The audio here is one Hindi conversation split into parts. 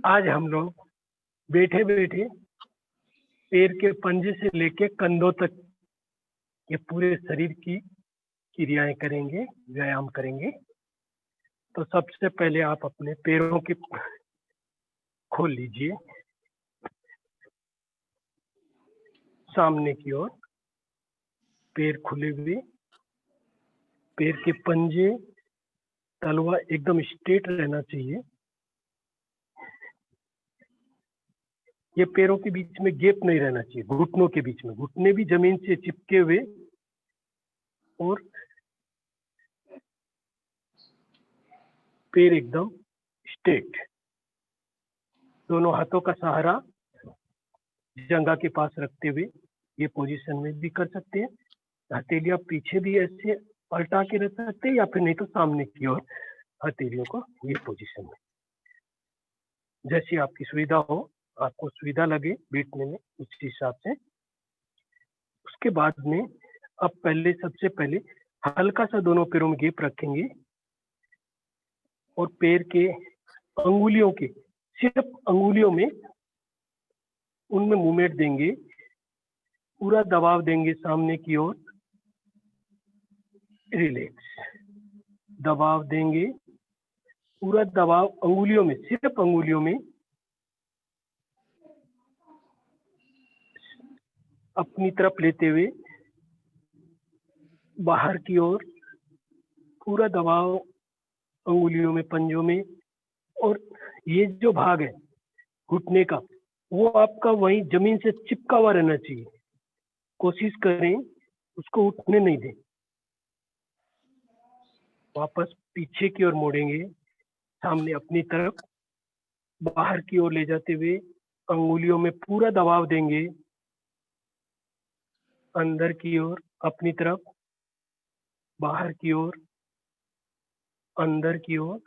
आज हम लोग बैठे बैठे पैर के पंजे से लेके कंधों तक ये पूरे शरीर की क्रियाएं करेंगे, व्यायाम करेंगे। तो सबसे पहले आप अपने पैरों की खोल लीजिए सामने की ओर, पैर खुले हुए, पैर के पंजे, तलवा एकदम स्ट्रेट रहना चाहिए। ये पैरों के बीच में गैप नहीं रहना चाहिए, घुटनों के बीच में, घुटने भी जमीन से चिपके हुए और पैर एकदम स्ट्रेट। दोनों हाथों का सहारा जंघा के पास रखते हुए ये पोजीशन में भी कर सकते हैं। हथेलियां पीछे भी ऐसे पलटा के रख सकते हैं या फिर नहीं तो सामने की ओर हथेलियों को ये पोजीशन में, जैसी आपकी सुविधा हो, आपको सुविधा लगे बैठने में, उस हिसाब से। उसके बाद में अब सबसे पहले हल्का सा दोनों पैरों में गैप रखेंगे और पैर के अंगुलियों के, सिर्फ अंगुलियों में, उनमें मूवमेंट देंगे, पूरा दबाव देंगे सामने की ओर, रिलैक्स, दबाव देंगे, पूरा दबाव अंगुलियों में, सिर्फ अंगुलियों में, अपनी तरफ लेते हुए बाहर की ओर, पूरा दबाव अंगुलियों में, पंजों में। और ये जो भाग है घुटने का, वो आपका वहीं जमीन से चिपका हुआ रहना चाहिए। कोशिश करें उसको उठने नहीं दें। वापस पीछे की ओर मोड़ेंगे, सामने अपनी तरफ, बाहर की ओर ले जाते हुए अंगुलियों में पूरा दबाव देंगे, अंदर की ओर, अपनी तरफ, बाहर की ओर, अंदर की ओर,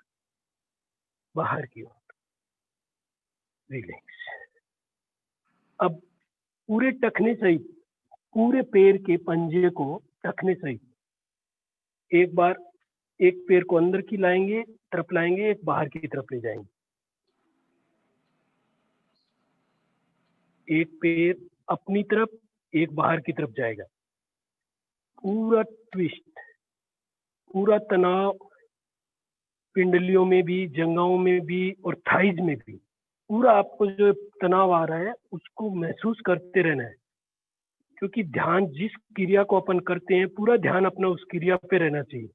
बाहर की ओर, रिलैक्स। अब पूरे टखने सहित, पूरे पैर के पंजे को टखने सहित एक बार एक पैर को अंदर की तरफ लाएंगे, एक बाहर की तरफ ले जाएंगे। एक पैर अपनी तरफ, एक बाहर की तरफ जाएगा। पूरा ट्विस्ट, पूरा तनाव पिंडलियों में भी, जंघाओं में भी और थाइज में भी, पूरा आपको जो तनाव आ रहा है उसको महसूस करते रहना है। क्योंकि ध्यान, जिस क्रिया को अपन करते हैं, पूरा ध्यान अपना उस क्रिया पे रहना चाहिए,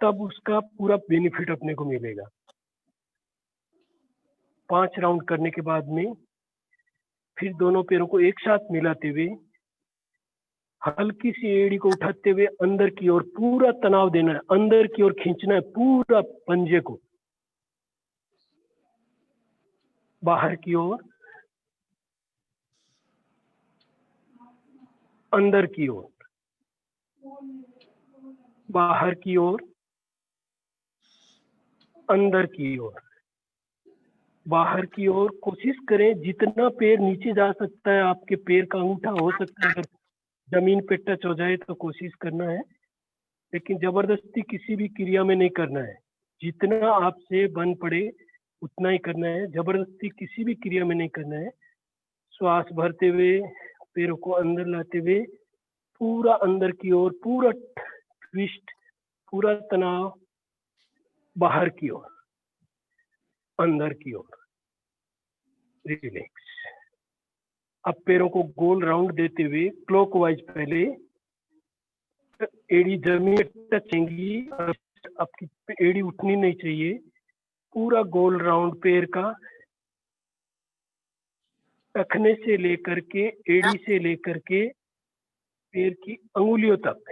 तब उसका पूरा बेनिफिट अपने को मिलेगा। 5 राउंड करने के बाद में फिर दोनों पैरों को एक साथ मिलाते हुए हल्की सी एड़ी को उठाते हुए अंदर की ओर पूरा तनाव देना है, अंदर की ओर खींचना है पूरा पंजे को, बाहर की ओर, अंदर की ओर, बाहर की ओर, अंदर की ओर, बाहर की ओर। कोशिश करें जितना पैर नीचे जा सकता है, आपके पैर का अंगूठा हो सकता है अगर जमीन पे टच हो जाए तो कोशिश करना है, लेकिन जबरदस्ती किसी भी क्रिया में नहीं करना है। जितना आपसे बन पड़े उतना ही करना है, जबरदस्ती किसी भी क्रिया में नहीं करना है। श्वास भरते हुए पैरों को अंदर लाते हुए पूरा अंदर की ओर, पूरा ट्विस्ट, पूरा तनाव, बाहर की ओर, अंदर की ओर, रिलैक्स। अब पैरों को गोल राउंड देते हुए क्लॉकवाइज, पहले एड़ी जमीन टच होंगी, आपकी एड़ी उठनी नहीं चाहिए। पूरा गोल राउंड पैर का, टखने से लेकर के, एड़ी से लेकर के पैर की अंगुलियों तक,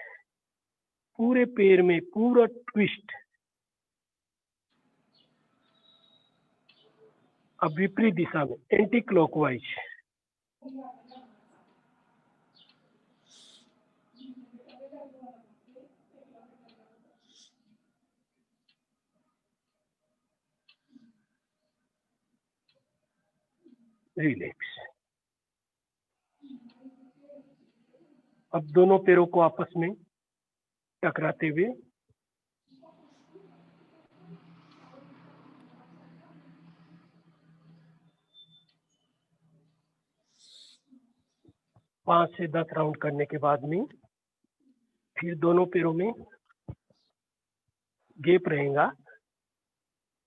पूरे पैर में पूरा ट्विस्ट। अब विपरीत दिशा में एंटी क्लॉकवाइज, रिलैक्स। अब दोनों पैरों को आपस में टकराते हुए 5 से 10 राउंड करने के बाद में फिर दोनों पैरों में गैप रहेगा,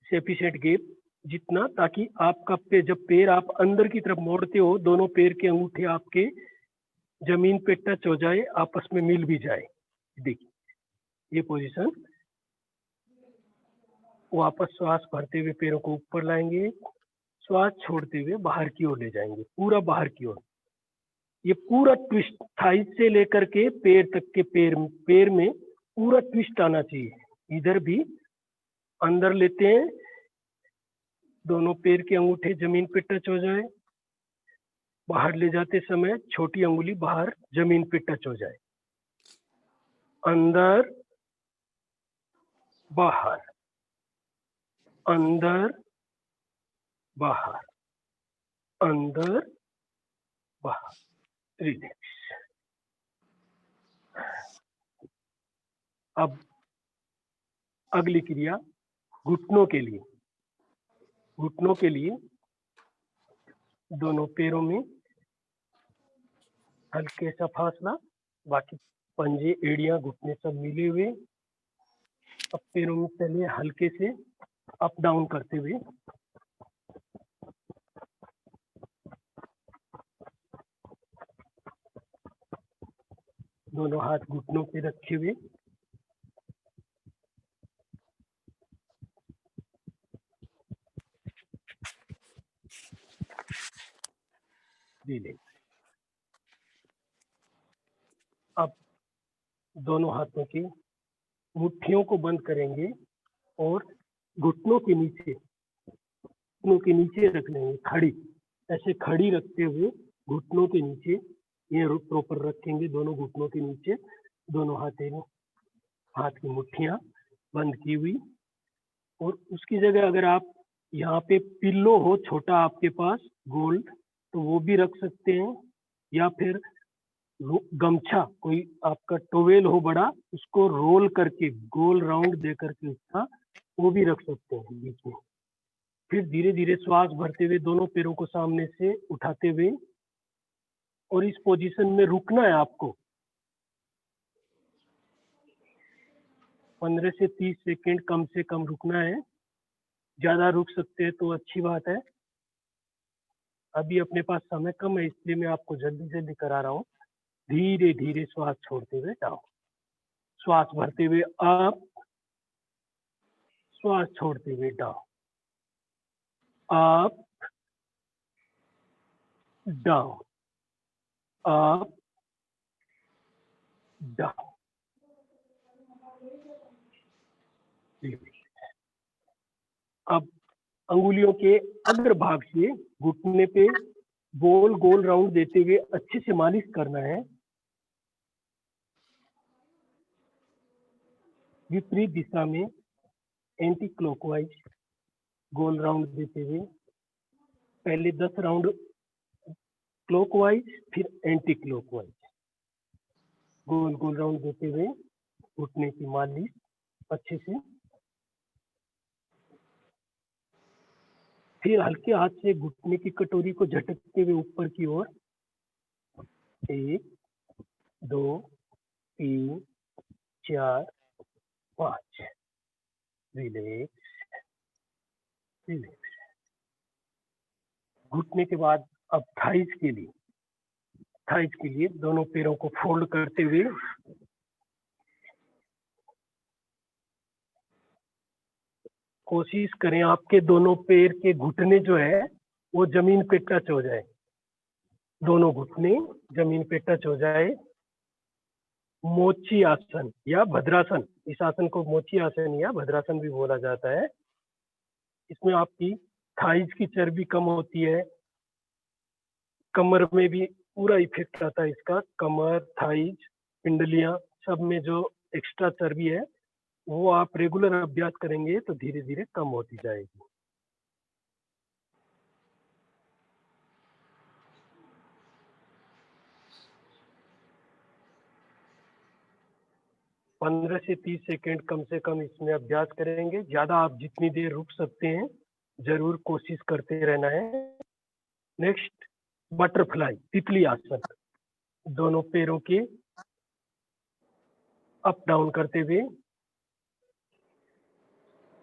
सफिशिएंट गैप जितना, ताकि आपका जब पैर आप अंदर की तरफ मोड़ते हो दोनों पैर के अंगूठे आपके जमीन पे टच हो जाए, आपस में मिल भी जाए। देखिए ये पोजीशन। वापस श्वास भरते हुए पैरों को ऊपर लाएंगे, श्वास छोड़ते हुए बाहर की ओर ले जाएंगे, पूरा बाहर की ओर। ये पूरा ट्विस्ट थाइस से लेकर के पैर तक के पैर में पूरा ट्विस्ट आना चाहिए। इधर भी अंदर लेते हैं, दोनों पैर के अंगूठे जमीन पे टच हो जाए, बाहर ले जाते समय छोटी अंगुली बाहर जमीन पे टच हो जाए, अंदर बाहर, अंदर बाहर, अंदर बाहर। रिलैक्स। अब अगली क्रिया घुटनों के लिए। घुटनों के लिए दोनों पैरों में हल्के सा फासला, बाकी पंजे एड़ियां घुटने सब मिले हुए। अब पैरों में पहले हल्के से अप डाउन करते हुए दोनों हाथ घुटनों पे रखे हुए रिलैक्स। अब दोनों हाथों की मुट्ठियों को बंद करेंगे और घुटनों के नीचे रख लेंगे, खड़ी, ऐसे खड़ी रखते हुए घुटनों के नीचे ये प्रॉपर रखेंगे। दोनों घुटनों के नीचे दोनों हाथ की मुट्ठियां बंद की हुई, और उसकी जगह अगर आप यहाँ पे पिल्लो हो छोटा आपके पास गोल्ड, तो वो भी रख सकते हैं, या फिर गमछा कोई आपका टोवेल हो बड़ा, उसको रोल करके गोल राउंड दे करके उसका वो भी रख सकते हैं बीच में। फिर धीरे धीरे श्वास भरते हुए दोनों पैरों को सामने से उठाते हुए, और इस पोजीशन में रुकना है आपको 15 से 30 सेकेंड कम से कम रुकना है। ज्यादा रुक सकते हैं तो अच्छी बात है। अभी अपने पास समय कम है, इसलिए मैं आपको जल्दी जल्दी करा रहा हूँ। धीरे धीरे श्वास छोड़ते हुए डाउन, श्वास भरते हुए अप, श्वास छोड़ते हुए down, up down, up down. अब अंगुलियों के अग्र भाग से घुटने पे गोल गोल राउंड देते हुए अच्छे से मालिश करना है। विपरीत दिशा में एंटी क्लॉकवाइज गोल राउंड देते हुए, पहले 10 राउंड क्लॉकवाइज फिर एंटी क्लॉकवाइज गोल गोल राउंड देते हुए घुटने की मालिश अच्छे से। फिर हल्के हाथ से घुटने की कटोरी को झटकते हुए ऊपर की ओर, 1 2 3 4 5। Relax relax. घुटने के बाद अब थाइज के लिए दोनों पैरों को फोल्ड करते हुए कोशिश करें आपके दोनों पैर के घुटने जो है वो जमीन पे टच हो जाए, दोनों घुटने जमीन पे टच हो जाए। मोची आसन या भद्रासन, इस आसन को मोची आसन या भद्रासन भी बोला जाता है। इसमें आपकी थाइज की चर्बी कम होती है, कमर में भी पूरा इफेक्ट आता है इसका। कमर, थाइज, पिंडलियां सब में जो एक्स्ट्रा चर्बी है वो आप रेगुलर अभ्यास करेंगे तो धीरे धीरे कम होती जाएगी। पंद्रह से 30 सेकेंड कम से कम इसमें अभ्यास करेंगे। ज्यादा आप जितनी देर रुक सकते हैं जरूर कोशिश करते रहना है। नेक्स्ट बटरफ्लाई, तितली आसन। दोनों पैरों के अप डाउन करते हुए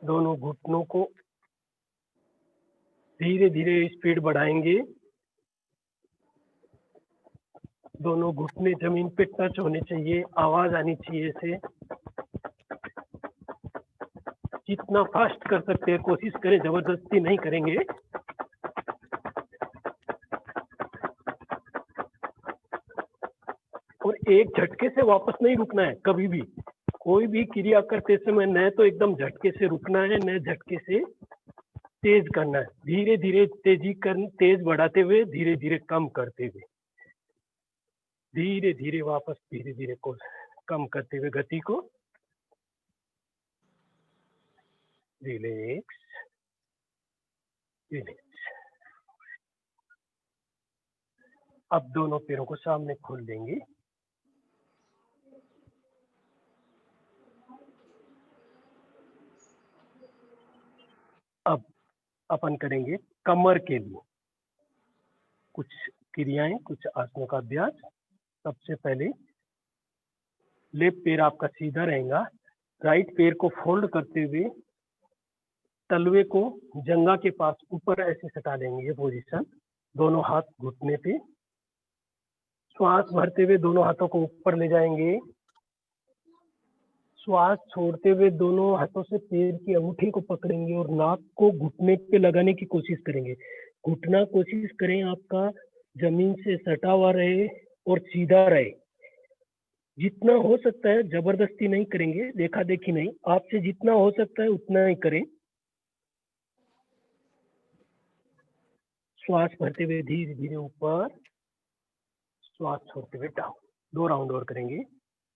दोनों घुटनों को धीरे धीरे स्पीड बढ़ाएंगे। दोनों घुटने जमीन पे टच होने चाहिए, आवाज आनी चाहिए इसे। जितना फास्ट कर सकते हैं कोशिश करें, जबरदस्ती नहीं करेंगे। और एक झटके से वापस नहीं रुकना है कभी भी। कोई भी क्रिया करते समय न तो एकदम झटके से रुकना है, न झटके से तेज करना है। धीरे धीरे तेज बढ़ाते हुए, धीरे धीरे कम करते हुए, धीरे धीरे वापस धीरे धीरे को कम करते हुए गति को। Relax relax. अब दोनों पैरों को सामने खोल देंगे। अब अपन करेंगे कमर के लिए कुछ क्रियाएं, कुछ आसनों का अभ्यास। सबसे पहले लेफ्ट पैर आपका सीधा रहेगा। राइट पैर को फोल्ड करते हुए तलवे को जंघा के पास ऊपर ऐसे सटा देंगे, ये पोजीशन। दोनों हाथ घुटने पे। श्वास भरते हुए दोनों हाथों को ऊपर ले जाएंगे। श्वास छोड़ते हुए दोनों हाथों से पैर की अंगूठी को पकड़ेंगे और नाक को घुटने पे लगाने की कोशिश करेंगे। घुटना कोशिश करें आपका जमीन से सटा हुआ रहे और सीधा रहे। जितना हो सकता है, जबरदस्ती नहीं करेंगे, देखा देखी नहीं। आपसे जितना हो सकता है उतना ही करें। श्वास भरते हुए धीरे धीरे ऊपर, श्वास छोड़ते हुए डाउन। 2 राउंड और करेंगे।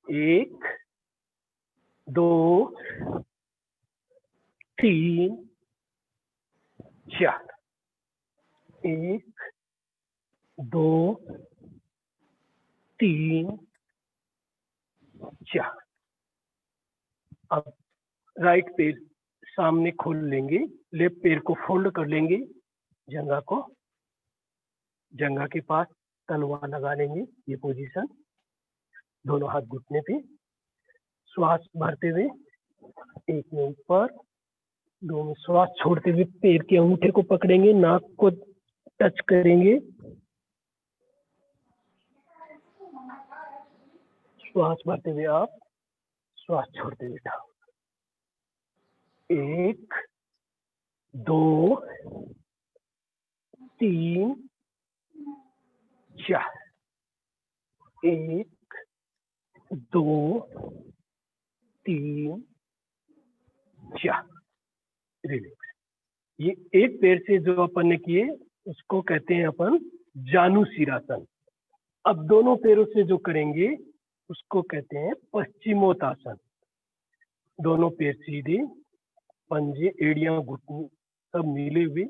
1 2 3 4। 1 2 3 4। अब राइट पैर सामने खोल लेंगे, लेफ्ट पैर को फोल्ड कर लेंगे, जंघा को जंघा के पास तलवा लगा लेंगे, ये पोजीशन। दोनों हाथ घुटने पे। श्वास भरते हुए 1 में ऊपर, 2 में श्वास छोड़ते हुए पैर के अंगूठे को पकड़ेंगे, नाक को टच करेंगे। श्वास भरते हुए आप, श्वास छोड़ते हुए डाउन। 1 2 3 4। 1 2 3 4। रिलैक्स। ये एक पैर से जो अपन ने किए उसको कहते हैं अपन जानुशीरासन। अब दोनों पैरों से जो करेंगे उसको कहते हैं पश्चिमोत्तासन। दोनों पैर सीधे, पंजे, एड़ियां, घुटने सब मिले हुए।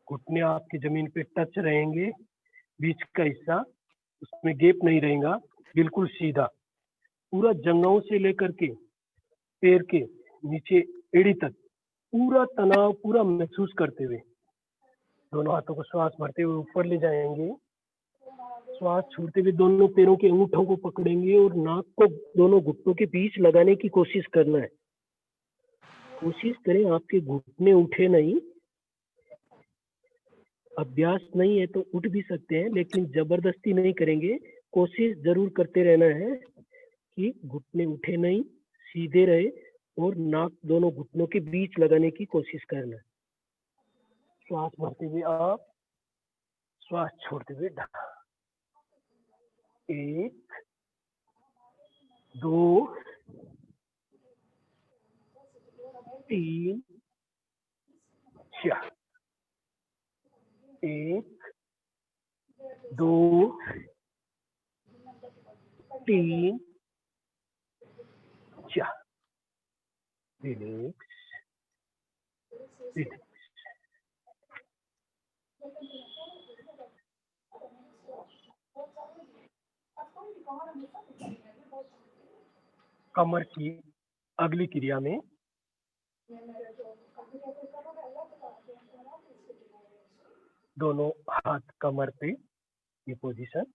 घुटने आपके जमीन पे टच रहेंगे, बीच का हिस्सा उसमें गैप नहीं रहेगा, बिल्कुल सीधा। पूरा जंघों से लेकर के पैर के नीचे एड़ी तक पूरा तनाव पूरा महसूस करते हुए दोनों हाथों को श्वास भरते हुए ऊपर ले जाएंगे। श्वास छोड़ते हुए दोनों पैरों के अंगूठों को पकड़ेंगे और नाक को दोनों घुटनों के बीच लगाने की कोशिश करना है। कोशिश करें आपके घुटने उठे नहीं। अभ्यास नहीं है तो उठ भी सकते हैं, लेकिन जबरदस्ती नहीं करेंगे। कोशिश जरूर करते रहना है कि घुटने उठे नहीं, सीधे रहे और नाक दोनों घुटनों के बीच लगाने की कोशिश करना है। श्वास भरते हुए आप, श्वास छोड़ते हुए ढका। 1 2 3 4। 1 2 3 4। Relax relax. कमर की अगली क्रिया में दोनों हाथ कमर पे, ये पोजीशन।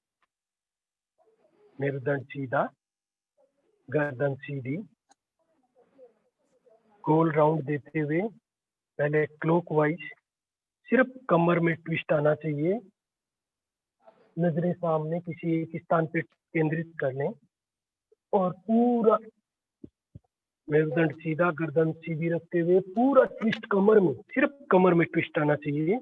मेरुदंड सीधा, गर्दन सीधी, गोल राउंड देते हुए पहले क्लॉकवाइज, सिर्फ कमर में ट्विस्ट आना चाहिए। नजरें सामने किसी एक स्थान पे केंद्रित कर लें और पूरा मेरुदंड सीधा, गर्दन सीधी रखते हुए पूरा ट्विस्ट कमर में, सिर्फ कमर में ट्विस्ट आना चाहिए।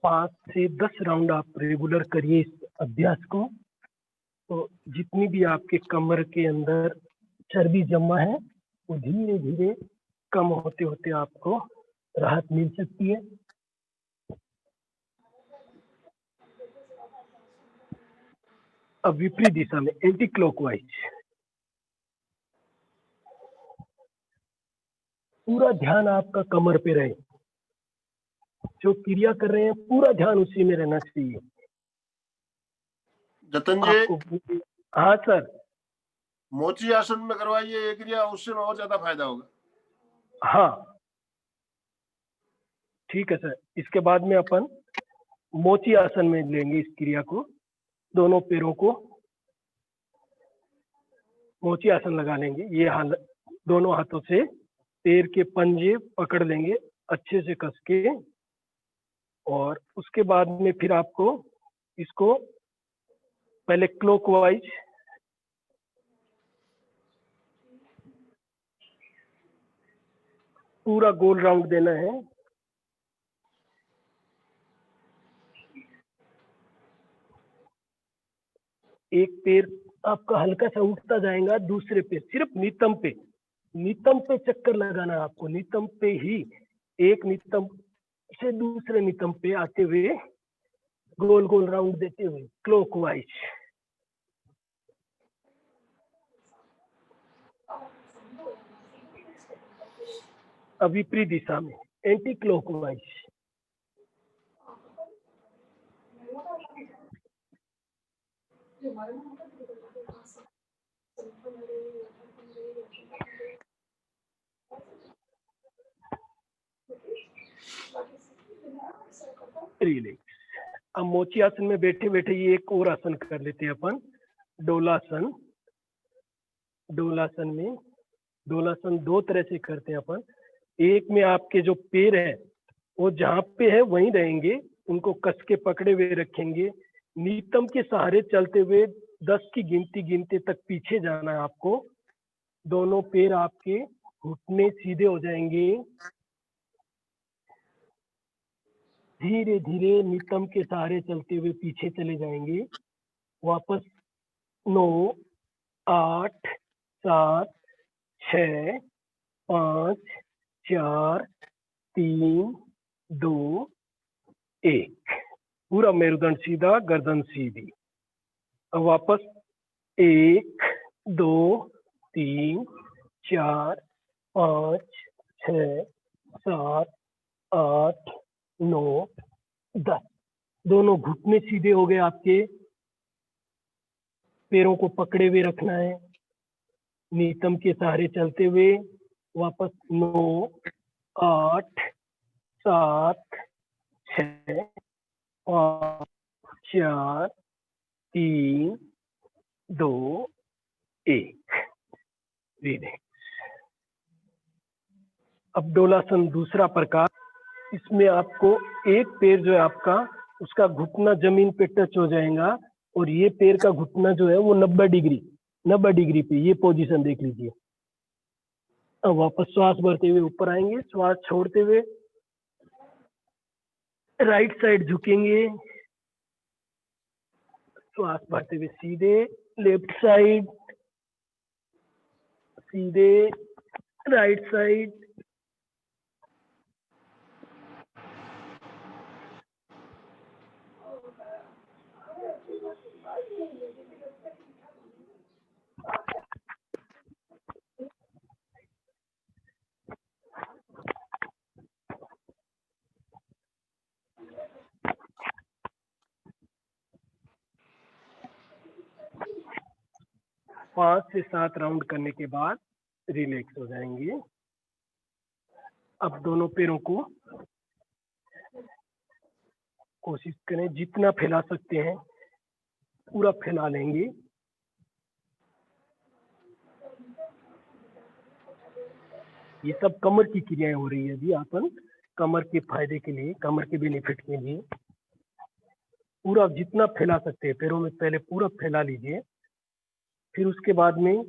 पाँच से 10 राउंड आप रेगुलर करिए इस अभ्यास को, तो जितनी भी आपके कमर के अंदर चर्बी जमा है वो धीरे धीरे कम होते होते आपको राहत मिल सकती है। अब विपरीत दिशा में एंटी क्लॉकवाइज, पूरा ध्यान आपका कमर पे रहे, जो क्रिया कर रहे हैं पूरा ध्यान उसी में रहना चाहिए। जतन जी, आपको हाँ सर, मोची आसन में करवाइए ये क्रिया, उससे और ज्यादा फायदा होगा। हाँ ठीक है सर। इसके बाद में अपन मोची आसन में लेंगे इस क्रिया को। दोनों पैरों को मोची आसन लगा लेंगे। ये हाल दोनों हाथों से पैर के पंजे पकड़ लेंगे अच्छे से कस के, और उसके बाद में फिर आपको इसको पहले क्लॉकवाइज पूरा गोल राउंड देना है। एक पैर आपका हल्का सा उठता जाएगा, दूसरे पे सिर्फ नितंब पे चक्कर लगाना है आपको। नितंब पे ही, एक नितंब से दूसरे नितंब पे आते हुए गोल गोल राउंड देते हुए क्लॉकवाइज। अब विपरीत दिशा में एंटी क्लॉकवाइज। रिलैक्स। अब मोची आसन में बैठे बैठे ये एक और आसन कर लेते हैं अपन, डोलासन। डोलासन में, डोलासन दो तरह से करते हैं अपन। एक में आपके जो पैर है वो जहाँ पे है वहीं रहेंगे, उनको कस के पकड़े हुए रखेंगे। नीतम के सहारे चलते हुए 10 की गिनती गिनते तक पीछे जाना है आपको। दोनों पैर आपके घुटने सीधे हो जाएंगे। धीरे धीरे नितंब के सहारे चलते हुए पीछे चले जाएंगे। वापस 9, 8, 7, 6, 5, 4, 3, 2, 1। पूरा मेरुदंड सीधा, गर्दन सीधी। अब वापस 1, 2, 3, 4, 5, 6, 7, 8, 9, 10। दोनों घुटने सीधे हो गए आपके। पैरों को पकड़े हुए रखना है, नीतम के सहारे चलते हुए। वापस 9, 8, 7, 6, 5, 4, 3, 2, 1। अब डोलासन दूसरा प्रकार। इसमें आपको एक पैर जो है आपका, उसका घुटना जमीन पे टच हो जाएगा, और ये पैर का घुटना जो है वो 90 डिग्री पे, ये पोजीशन देख लीजिए। अब वापस श्वास भरते हुए ऊपर आएंगे, श्वास छोड़ते हुए राइट साइड झुकेंगे, श्वास भरते हुए सीधे लेफ्ट साइड, सीधे राइट साइड। 5 से 7 राउंड करने के बाद रिलैक्स हो जाएंगे। अब दोनों पैरों को कोशिश करें जितना फैला सकते हैं पूरा फैला लेंगे। ये सब कमर की क्रियाएं हो रही है अभी अपन कमर के फायदे के लिए, कमर के बेनिफिट के लिए पूरा जितना फैला सकते हैं पैरों में पहले पूरा फैला लीजिए। फिर उसके बाद में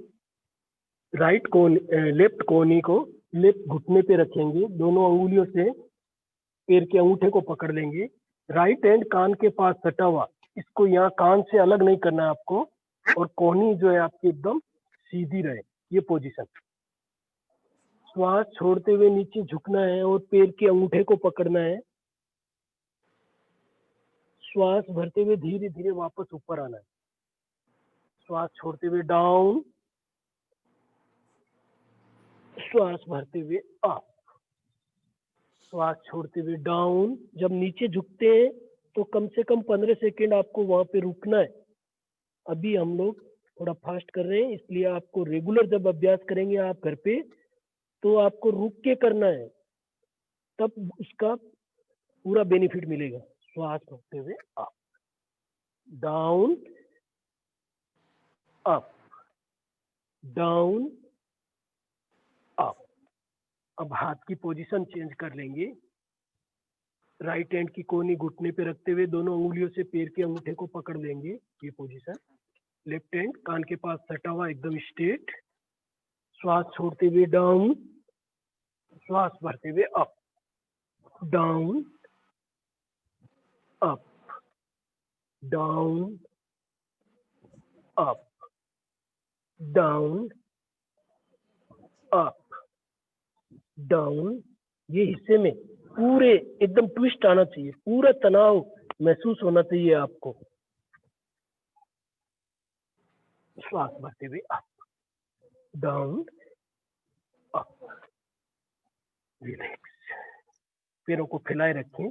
राइट कोन लेफ्ट कोहनी को लेफ्ट घुटने पे रखेंगे, दोनों अंगुलियों से पैर के अंगूठे को पकड़ लेंगे। राइट हैंड कान के पास सटा हुआ, इसको यहाँ कान से अलग नहीं करना है आपको, और कोहनी जो है आपकी एकदम सीधी रहे, ये पोजीशन। श्वास छोड़ते हुए नीचे झुकना है और पैर के अंगूठे को पकड़ना है। श्वास भरते हुए धीरे धीरे वापस ऊपर आना है। श्वास छोड़ते हुए डाउन, श्वास भरते हुए अप, श्वास छोड़ते हुए डाउन। जब नीचे झुकते हैं तो कम से कम 15 सेकेंड आपको वहां पे रुकना है। अभी हम लोग थोड़ा फास्ट कर रहे हैं, इसलिए आपको रेगुलर जब अभ्यास करेंगे आप घर पे तो आपको रुक के करना है, तब उसका पूरा बेनिफिट मिलेगा। श्वास भरते हुए up, down, up, down, up. अब हाथ की पोजीशन चेंज कर लेंगे। राइट हैंड की कोहनी घुटने पे रखते हुए दोनों उंगलियों से पैर के अंगूठे को पकड़ लेंगे, ये पोजीशन। लेफ्ट हैंड कान के पास सटा हुआ एकदम स्ट्रेट। श्वास छोड़ते हुए डाउन, श्वास भरते हुए up, down, up, down, up, down, up, down. ये हिस्से में पूरे एकदम ट्विस्ट आना चाहिए, पूरा तनाव महसूस होना चाहिए आपको। श्वास भरते हुए अप, डाउन, अप, रिलैक्स। पैरों को फैलाए रखें,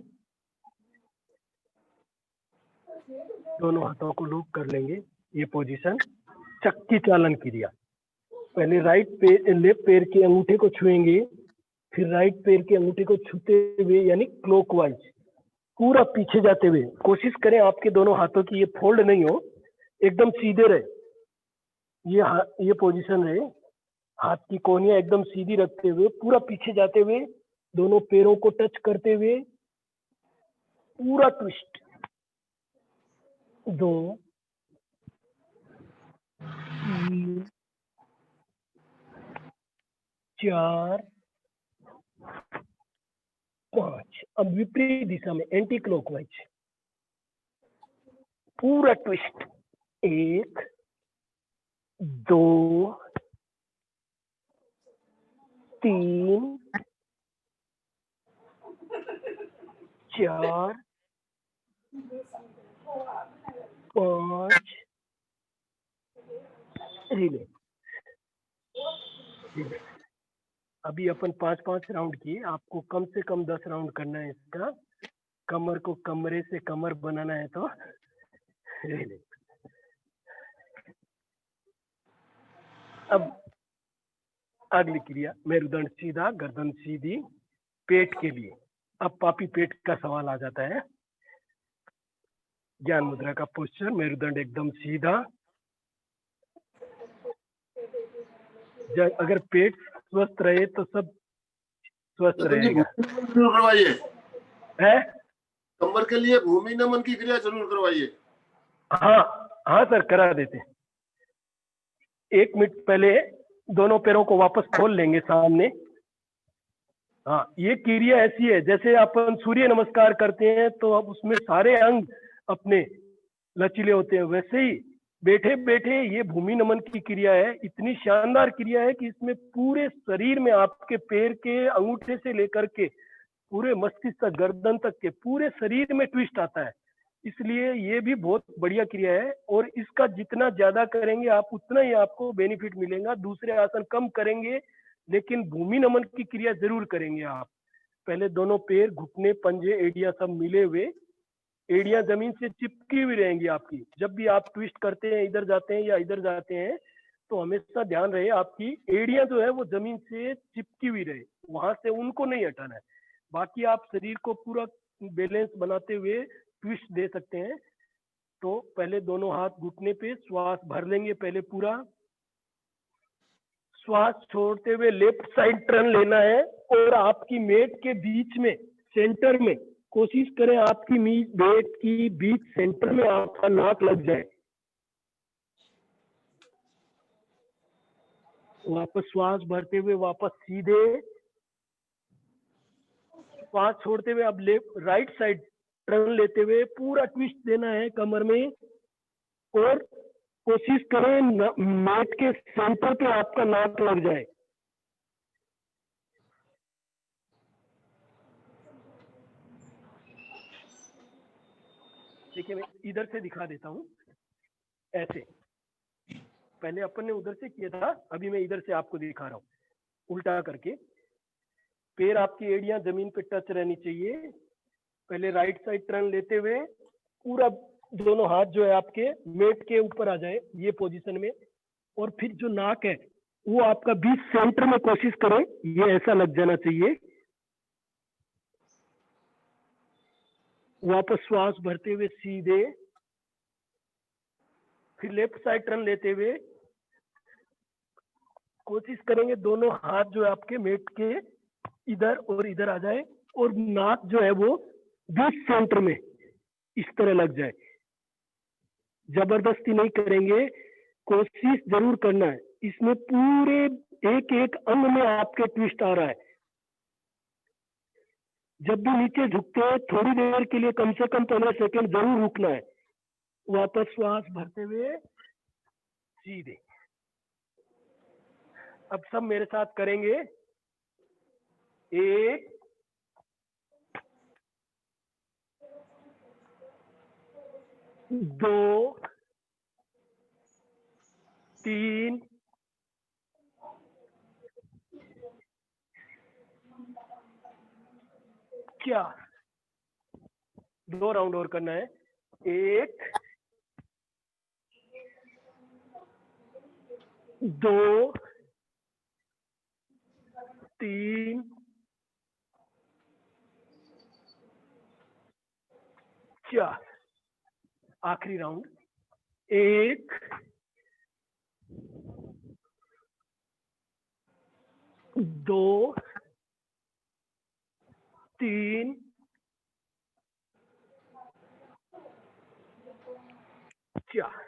दोनों हाथों को लॉक कर लेंगे। ये पोजीशन चक्की चालन क्रिया। पहले लेफ्ट पैर के अंगूठे को छुएंगे, फिर राइट पैर के अंगूठे को छूते हुए यानी क्लॉकवाइज पूरा पीछे जाते हुए। कोशिश करें आपके दोनों हाथों की ये फोल्ड नहीं हो, एकदम सीधे रहे। ये पोजीशन रहे, हाथ की कोहनियां एकदम सीधी रखते हुए पूरा पीछे जाते हुए, दोनों पैरों को टच करते हुए पूरा ट्विस्ट। 2, 3, 4, 5। अब विपरीत दिशा में एंटी क्लॉकवाइज पूरा ट्विस्ट। 1, 2, 3, 4, 5, रिलैक्स। अभी अपन 5-5 राउंड किए, आपको कम से कम 10 राउंड करना है इसका। कमर को कमरे से कमर बनाना है तो रिलैक्स। अब अगली क्रिया मेरुदंड सीधा, गर्दन सीधी, पेट के लिए। अब पापी पेट का सवाल आ जाता है। ज्ञान मुद्रा का पोस्चर, मेरुदंड एकदम सीधा। अगर पेट स्वस्थ रहे तो सब स्वस्थ रहेगा। जरूर करवाइए है कमर के लिए भूमि नमन की क्रिया जरूर करवाइए। हाँ सर, करा देते। 1 मिनट पहले दोनों पैरों को वापस खोल लेंगे सामने। हाँ, ये क्रिया ऐसी है जैसे अपन सूर्य नमस्कार करते हैं तो अब उसमें सारे अंग अपने लचीले होते हैं, वैसे ही बैठे बैठे ये भूमि नमन की क्रिया है। इतनी शानदार क्रिया है कि इसमें पूरे शरीर में आपके पैर के अंगूठे से लेकर के पूरे मस्तिष्क तक, गर्दन तक के पूरे शरीर में ट्विस्ट आता है। इसलिए ये भी बहुत बढ़िया क्रिया है और इसका जितना ज्यादा करेंगे आप उतना ही आपको बेनिफिट मिलेगा। दूसरे आसन कम करेंगे लेकिन भूमि नमन की क्रिया जरूर करेंगे आप। पहले दोनों पैर, घुटने, पंजे, एड़ियां सब मिले हुए, एड़ियां जमीन से चिपकी हुई रहेंगी आपकी। जब भी आप ट्विस्ट करते हैं, इधर जाते हैं या इधर जाते हैं, तो हमेशा ध्यान रहे आपकी एड़ियां जो है वो जमीन से चिपकी हुई रहे, वहां से उनको नहीं हटाना है। बाकी आप शरीर को पूरा बैलेंस बनाते हुए ट्विस्ट दे सकते हैं। तो पहले दोनों हाथ घुटने पे श्वास भर लेंगे, पहले पूरा श्वास छोड़ते हुए लेफ्ट साइड टर्न लेना है और आपकी मेट के बीच में सेंटर में कोशिश करें आपकी मेट की बीच सेंटर में आपका नाक लग जाए। वापस श्वास भरते हुए वापस सीधे श्वास छोड़ते हुए अब लेफ्ट राइट साइड टर्न लेते हुए पूरा ट्विस्ट देना है कमर में और कोशिश करें मैट के सेंटर पे आपका नाक लग जाए। देखिए मैं इधर से दिखा देता हूं, ऐसे पहले अपन ने उधर से किया था, अभी मैं इधर से आपको दिखा रहा हूं उल्टा करके। पैर आपकी एड़ियां जमीन पे टच रहनी चाहिए। पहले राइट साइड टर्न लेते हुए पूरा दोनों हाथ जो है आपके मेट के ऊपर आ जाए ये पोजीशन में, और फिर जो नाक है वो आपका बीच सेंटर में कोशिश करें ये ऐसा लग जाना चाहिए। वापस श्वास भरते हुए सीधे, फिर लेफ्ट साइड टर्न लेते हुए कोशिश करेंगे दोनों हाथ जो है आपके मेट के इधर और इधर आ जाए और नाक जो है वो बीच सेंटर में इस तरह लग जाए। जबरदस्ती नहीं करेंगे, कोशिश जरूर करना है। इसमें पूरे एक एक अंग में आपके ट्विस्ट आ रहा है। जब भी नीचे झुकते हैं थोड़ी देर के लिए कम से कम 15 सेकंड जरूर रुकना है। वापस श्वास भरते हुए सीधे। अब सब मेरे साथ करेंगे। 1 2 3 4। 2 राउंड और करना है। 1 2 3 4। आखिरी राउंड। 1 2 3 4।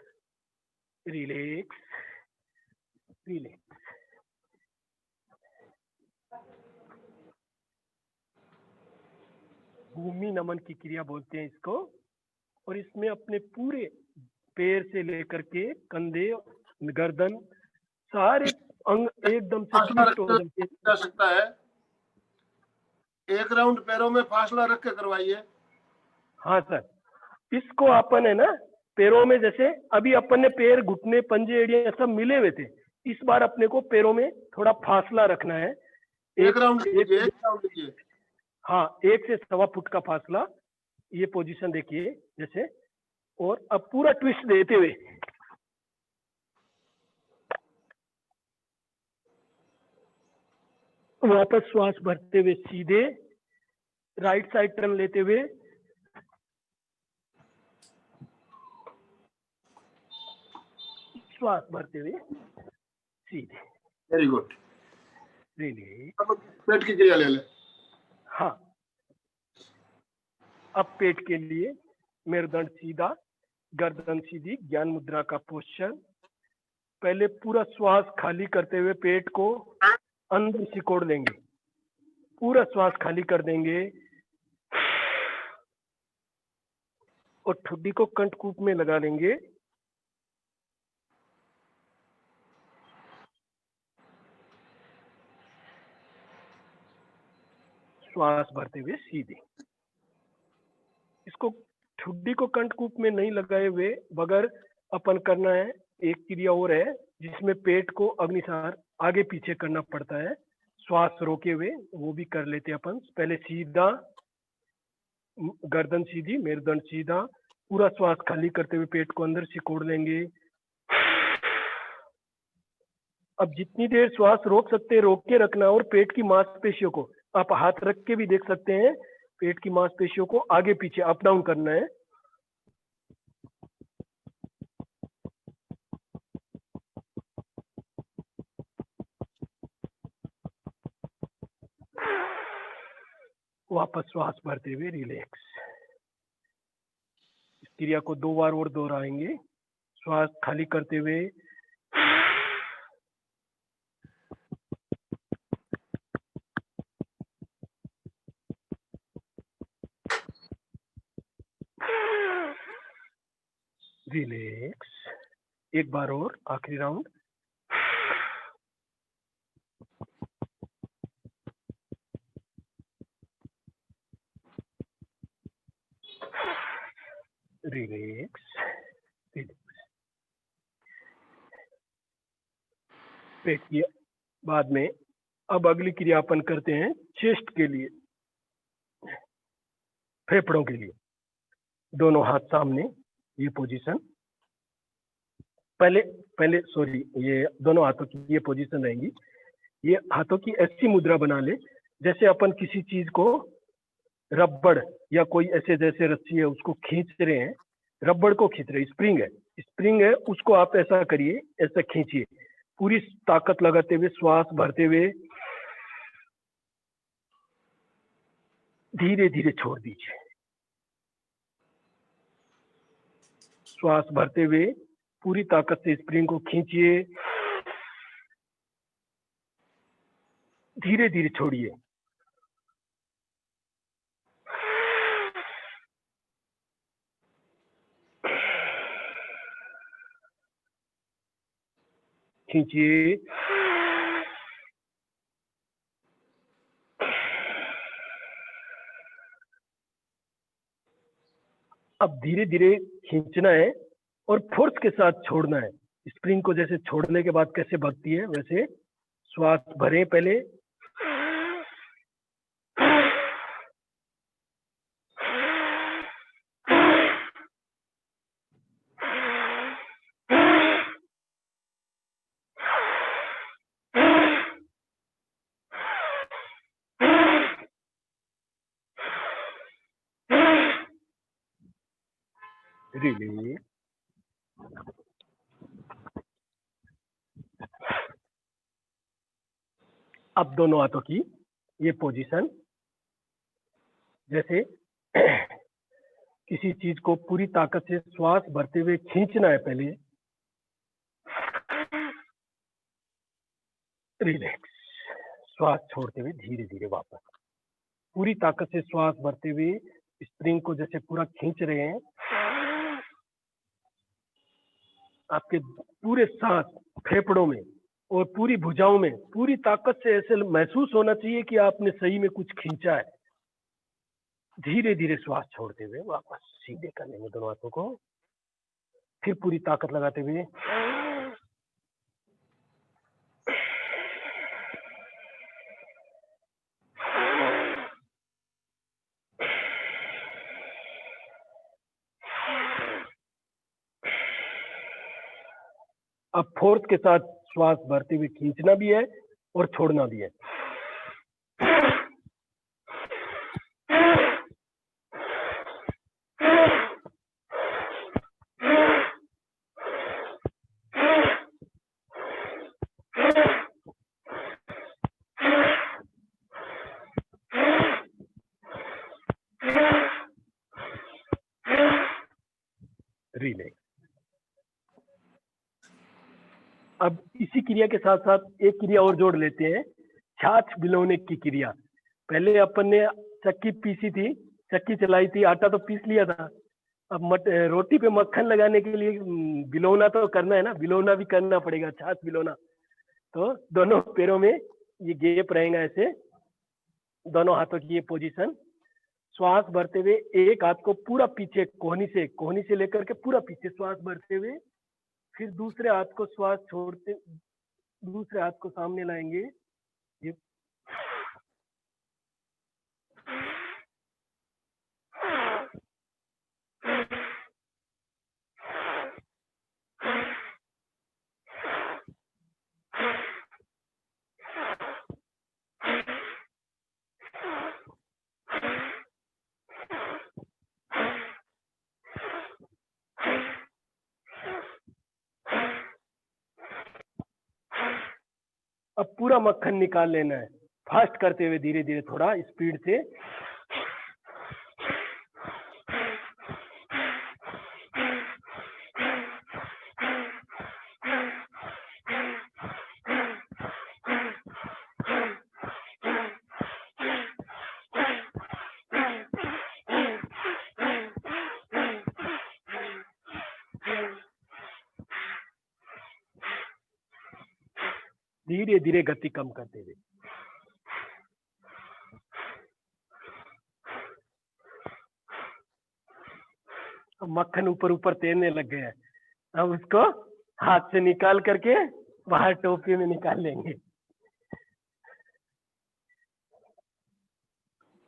Relax relax. भूमि नमन की क्रिया बोलते हैं इसको, और इसमें अपने पूरे पैर से लेकर के कंधे गर्दन सारे अंग एकदम से फासला ट्विस्ट हो जाते हैं। जा सकता है। 1 राउंड पैरों में फासला रख के करवाइए। हाँ सर, इसको अपन है ना पैरों में, जैसे अभी अपन ने पैर घुटने पंजे एड़ियां सब मिले हुए थे, इस बार अपने को पैरों में थोड़ा फासला रखना है। 1 राउंड लीजिए, 1 राउंड लीजिए। हाँ, 1 से 1.25 फुट का फासला। ये पोजीशन देखिए जैसे, और अब पूरा ट्विस्ट देते हुए वापस श्वास भरते हुए सीधे, राइट साइड टर्न लेते हुए श्वास भरते हुए सीधे। Very good. रिलैक्स। पेट की क्रिया ले ले। हाँ, अब पेट के लिए मेरुदंड सीधा, गर्दन सीधी, ज्ञान मुद्रा का पोस्चर। पहले पूरा श्वास खाली करते हुए पेट को अंदर सिकोड़ लेंगे, पूरा श्वास खाली कर देंगे और ठुड्डी को कंठकूप में लगा लेंगे। श्वास भरते हुए सीधे। इसको ठुड्डी को कंठकूप में नहीं लगाए हुए बगैर अपन करना है। एक क्रिया और है जिसमें पेट को अग्निसार आगे पीछे करना पड़ता है श्वास रोके हुए, वो भी कर लेते हैं अपन। पहले सीधा, गर्दन सीधी, मेरुदंड सीधा, पूरा श्वास खाली करते हुए पेट को अंदर सिकोड़ लेंगे। अब जितनी देर श्वास रोक सकते हैं रोक के रखना, और पेट की मांसपेशियों को आप हाथ रख के भी देख सकते हैं, पेट की मांसपेशियों को आगे पीछे अप डाउन करना है। वापस श्वास भरते हुए रिलैक्स। इस क्रिया को 2 बार और दोहराएंगे। श्वास खाली करते हुए रिलैक्स। एक बार और, आखिरी राउंड। रिलैक्स। पेट की बाद में अब अगली क्रिया अपन करते हैं चेस्ट के लिए, फेफड़ों के लिए। दोनों हाथ सामने, ये पोजीशन। पहले सॉरी, ये दोनों हाथों की ये पोजीशन रहेंगी। ये हाथों की ऐसी मुद्रा बना ले जैसे अपन किसी चीज को, रबड़ या कोई ऐसे जैसे रस्सी है उसको खींच रहे हैं, रबड़ को खींच रहे हैं, स्प्रिंग है उसको आप ऐसा करिए, ऐसा खींचिए, पूरी ताकत लगाते हुए श्वास भरते हुए धीरे धीरे छोड़ दीजिए। श्वास भरते हुए पूरी ताकत से स्प्रिंग को खींचिए, धीरे धीरे छोड़िए। खींचिए, अब धीरे धीरे खींचना है और फोर्स के साथ छोड़ना है। स्प्रिंग को जैसे छोड़ने के बाद कैसे भगती है वैसे श्वास भरें पहले, रिलीज। अब दोनों हाथों की ये पोजीशन, जैसे किसी चीज को पूरी ताकत से श्वास भरते हुए खींचना है पहले, रिलैक्स। श्वास छोड़ते हुए धीरे धीरे वापस, पूरी ताकत से श्वास भरते हुए स्प्रिंग को जैसे पूरा खींच रहे हैं। आपके पूरे सांस फेफड़ों में और पूरी भुजाओं में पूरी ताकत से ऐसे महसूस होना चाहिए कि आपने सही में कुछ खींचा है। धीरे धीरे श्वास छोड़ते हुए वापस सीधे करने में दोनों हाथों को, फिर पूरी ताकत लगाते हुए अब फोर्स के साथ श्वास भरते हुए खींचना भी है और छोड़ना भी है। रिलैक्स। अब इसी क्रिया के साथ साथ एक क्रिया और जोड़ लेते हैं, छाछ भिगोने की क्रिया। पहले अपन ने चक्की पीसी थी, चक्की चलाई थी, आटा तो पीस लिया था। अब रोटी पे मक्खन लगाने के लिए भिगोना तो करना है ना, भिगोना भी करना पड़ेगा, छाछ भिगोना। तो दोनों पैरों में ये गैप रहेगा, ऐसे दोनों हाथों की ये पोजीशन। श्वास भरते हुए एक हाथ को पूरा पीछे कोहनी से लेकर के पूरा पीछे श्वास भरते हुए, फिर दूसरे हाथ को श्वास छोड़ते, दूसरे हाथ को सामने लाएंगे। ये पूरा मक्खन निकाल लेना है, फास्ट करते हुए, धीरे धीरे, थोड़ा स्पीड से। धीरे धीरे गति कम करते हुए। मक्खन ऊपर ऊपर तैरने लग गया है, अब उसको हाथ से निकाल करके बाहर टोपी में निकाल लेंगे।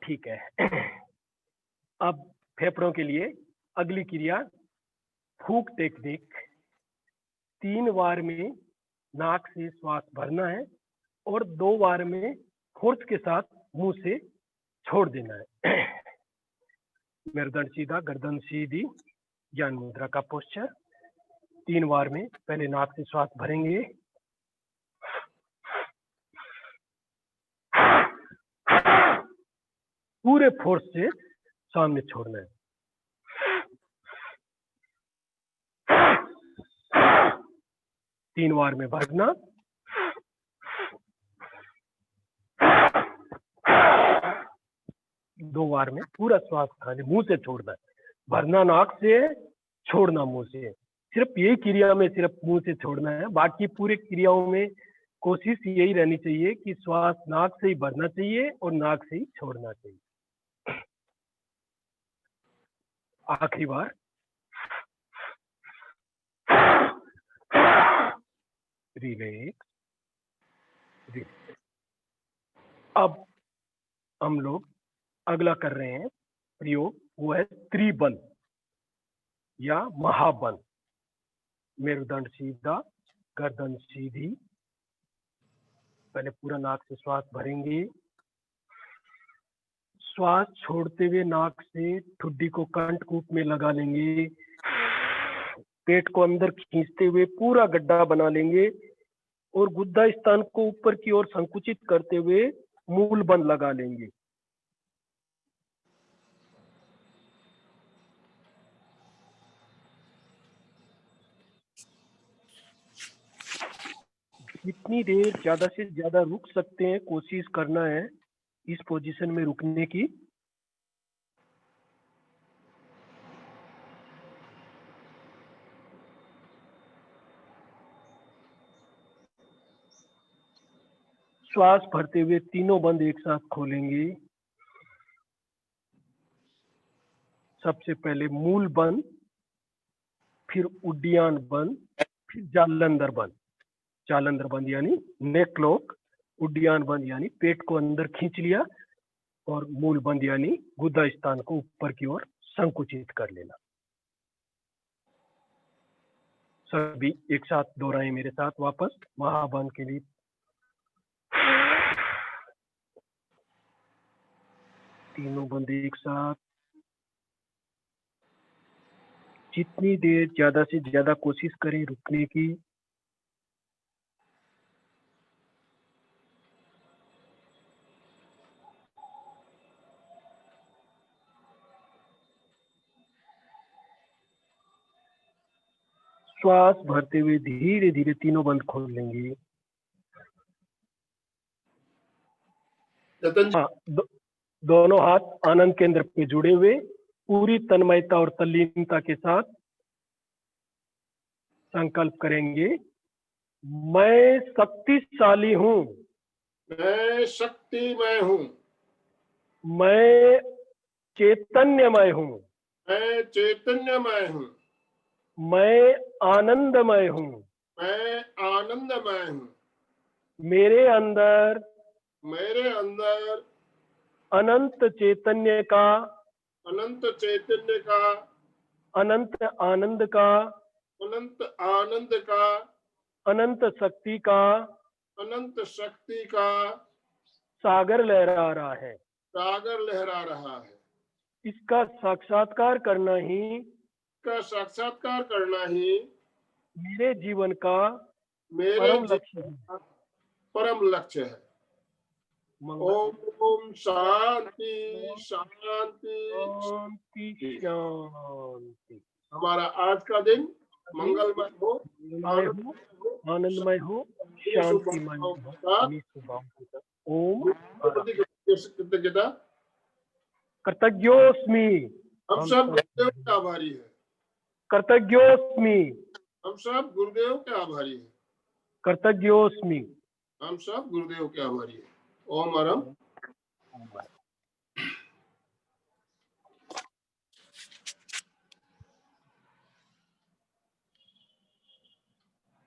ठीक है। अब फेफड़ों के लिए अगली क्रिया फूंक टेक्निक। 3 बार में नाक से श्वास भरना है और 2 बार में फोर्स के साथ मुंह से छोड़ देना है। मेरुदंड सीधा, गर्दन सीधी, ज्ञान मुद्रा का पोस्चर। 3 बार में पहले नाक से श्वास भरेंगे, पूरे फोर्स से सामने छोड़ना है। तीन बार में भरना, दो बार में पूरा श्वास खाली मुंह से छोड़ना है। भरना नाक से, छोड़ना मुंह से। सिर्फ यही क्रिया में सिर्फ मुंह से छोड़ना है, बाकी पूरे क्रियाओं में कोशिश यही रहनी चाहिए कि श्वास नाक से ही भरना चाहिए और नाक से ही छोड़ना चाहिए। आखिरी बार, रिलैक्स। अब हम लोग अगला कर रहे हैं प्रयोग, वो है त्रिबंध या महाबंध। मेरुदंड सीधा, गर्दन सीधी। पहले पूरा नाक से श्वास भरेंगे, श्वास छोड़ते हुए नाक से ठुड्डी को कंठकूप में लगा लेंगे, पेट को अंदर खींचते हुए पूरा गड्ढा बना लेंगे और गुद्दा स्थान को ऊपर की ओर संकुचित करते हुए मूल बंद लगा लेंगे। जितनी देर ज्यादा से ज्यादा रुक सकते हैं कोशिश करना है इस पोजीशन में रुकने की। श्वास भरते हुए तीनों बंद एक साथ खोलेंगे। सबसे पहले मूल बंद, फिर उड्डयन बंद, फिर जालंधर बंद। जालंधर बंद यानी नेक लॉक, उड्डयन बंद यानी पेट को अंदर खींच लिया, और मूल बंद यानी गुदा स्थान को ऊपर की ओर संकुचित कर लेना। सभी एक साथ दोहराएं मेरे साथ वापस महाबंद के लिए। तीनों बंद एक साथ। जितनी देर ज्यादा से ज्यादा कोशिश करें रुकने की। श्वास भरते हुए धीरे धीरे तीनों बंद खोल लेंगे। हाँ, दोनों हाथ आनंद केंद्र पे जुड़े हुए, पूरी तन्मयता और तल्लीनता के साथ संकल्प करेंगे, मैं शक्तिशाली हूँ, मैं शक्तिमय हूँ, मैं चैतन्यमय हूँ, मैं चैतन्यमय हूँ, मैं आनंदमय हूँ, मैं आनंदमय हूँ, मेरे अंदर अनंत चैतन्य का, अनंत चैतन्य का, अनंत आनंद का, अनंत आनंद का, अनंत शक्ति का, अनंत शक्ति का सागर लहरा रहा है। सागर लहरा रहा है। इसका साक्षात्कार करना ही मेरे जीवन का परम लक्ष्य है। परम लक्ष्य है। मंगल ओम शांति शांति। शांति शांति। हमारा आज का दिन मंगलमय हो, आनंदमय हो, शांतिमय हो। अपनी शुभकामनाओं के साथ ओम। कृतज्ञता। कृतज्ञोस्मि। हम सब गुरुदेव के आभारी हैं। कृतज्ञोस्मि। हम सब गुरुदेव के आभारी हैं। कृतज्ञोस्मि। हम सब गुरुदेव के आभारी हैं। ओम अरम।